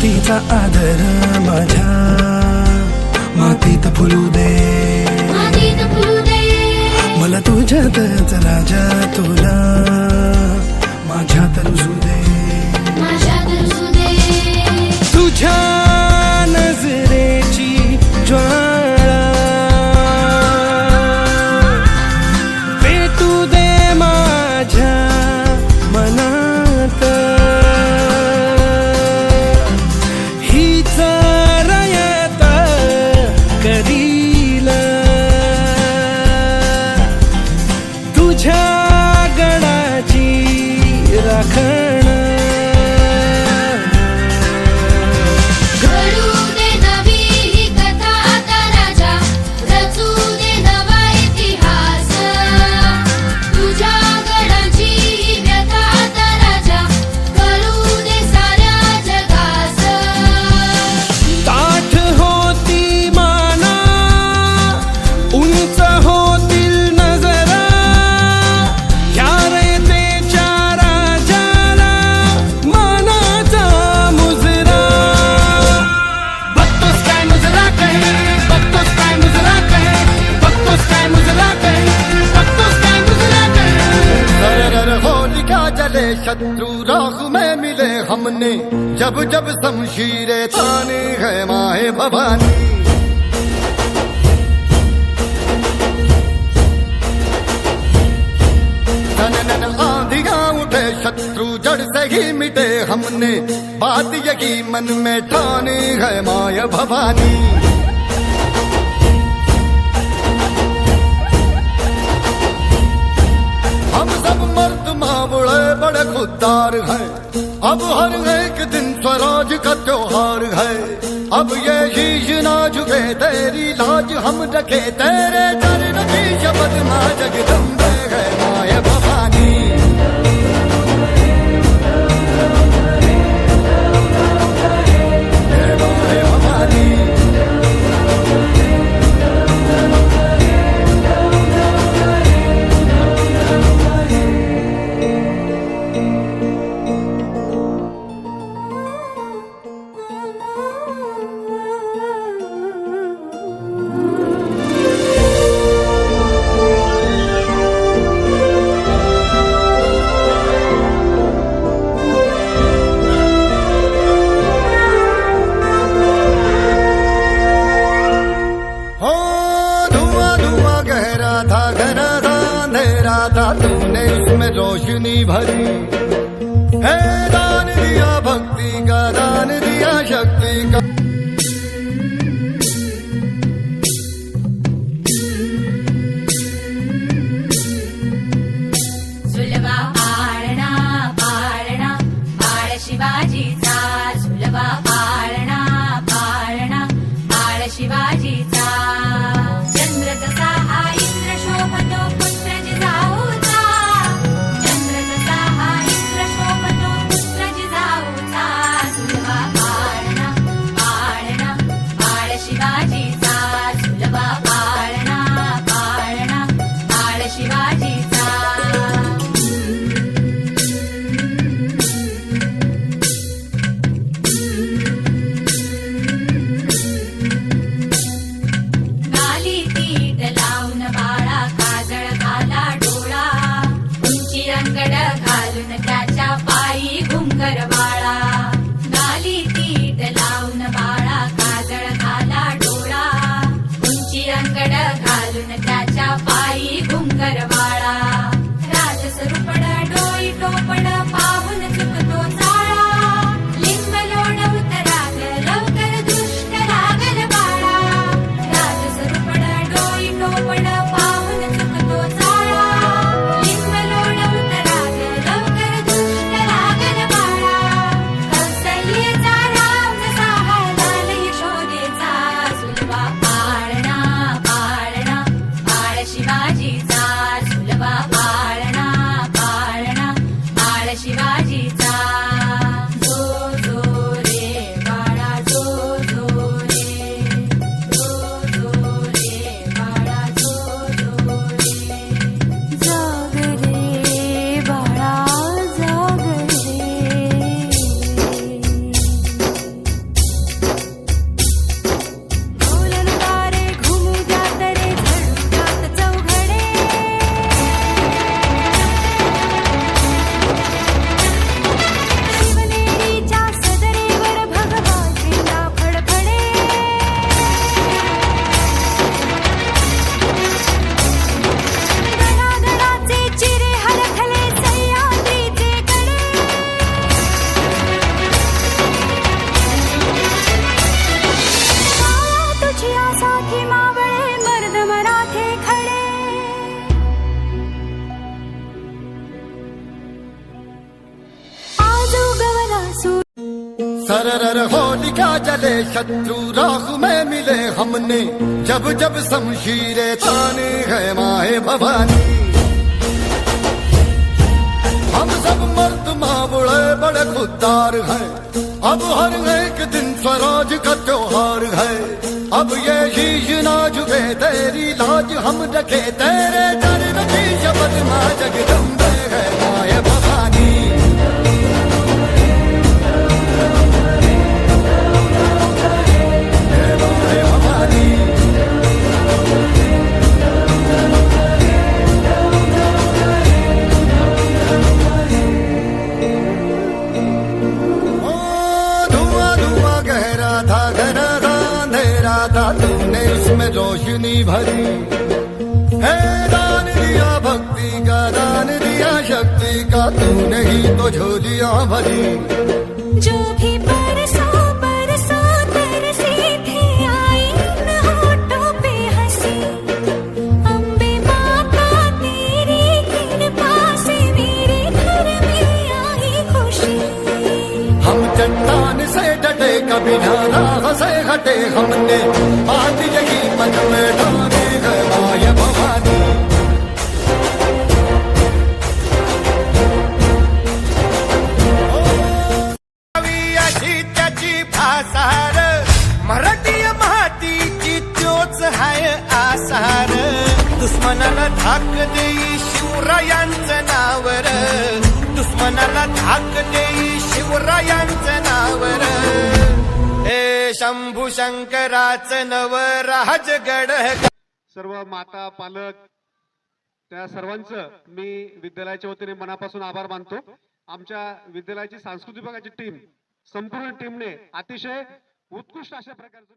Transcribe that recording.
मातीचा आदर माझ्या मातीत फुलू दे, मला तुझ्यातच राजा तुला माझ्यात रुजू दे, तुझ्या नजरेची ज्वाळा पेटू दे माझ्या मनात, हीच रयत करील तुझ्या गडाची राखण. शत्रु राह में मिले हमने, जब जब शमशीरें ताने है माए भवानी. नन आंधियां उठे शत्रु जड़ से ही मिटे हमने, बात यही मन में ठाने है माए भवानी. हम सब मर्द मावड़े बड़े खुददार हैं, अब हर एक दिन स्वराज का त्योहार है. अब ये शीश ना झुके तेरी लाज हम रखे, तेरे चरण की शपथ मां जगदम्बे है माए भवानी. तूने इसमें रोशनी भरी है, दान दिया भक्ति का, दान दिया शक्ति का. सुलभा पाळणा पाळणा बाळ शिवाजीचा, सुलभा पाळणा पाळणा बाळ शिवाजीचा. चंद्र कसा हा इंद्र शोभतो पुत्र जिजाऊचा, चंद्र कसा हा इंद्र शोभतो पुत्र जिजाऊचा. सुलभा पाळणा पाळणा बाळ शिवाजीचा, सुलभा पाळणा पाळणा बाळ शिवाजीचा. सरर होलिका जले शत्रु राख में मिले हमने जब जब शमशीरें ताने है माए भवानी हम सब मर्द मावड़े बड़े खुददार हैं अब हर एक दिन स्वराज का त्योहार है अब ये शीश ना झुके तेरी लाज हम रखे तेरे चरण की शपथ माँ जगदम्बे है माए भवानी है माए भवानी तूने इसमें रोशनी भरी है दान दिया भक्ति का दान दिया शक्ति का तूने ही तो झोलियां भरी जो भी बरसों बरसों तरसे थे आई इन होठों पे हंसी अम्बे माता तेरी कृपा से मेरे घर में आई खुशी हम चट्टान से डटे कभी ना राह से हटे हमने बात यही मन में डाले है माय भवानी अशी त्याची भासार मराठी मातीची तोच हाय आसार दुश्मनाला धाक देई शिवरायांचं नावर दुश्मनाला धाक देई शिवरायांचं नावर हे शंभू शंकराचं नव राजगड सर्व माता पालक त्या सर्वांचं मी विद्यालयाच्या वतीने मनापासून आभार मानतो. आमच्या विद्यालयाची सांस्कृतिक विभागाची टीम संपूर्ण टीमने अतिशय उत्कृष्ट अशा प्रकारचं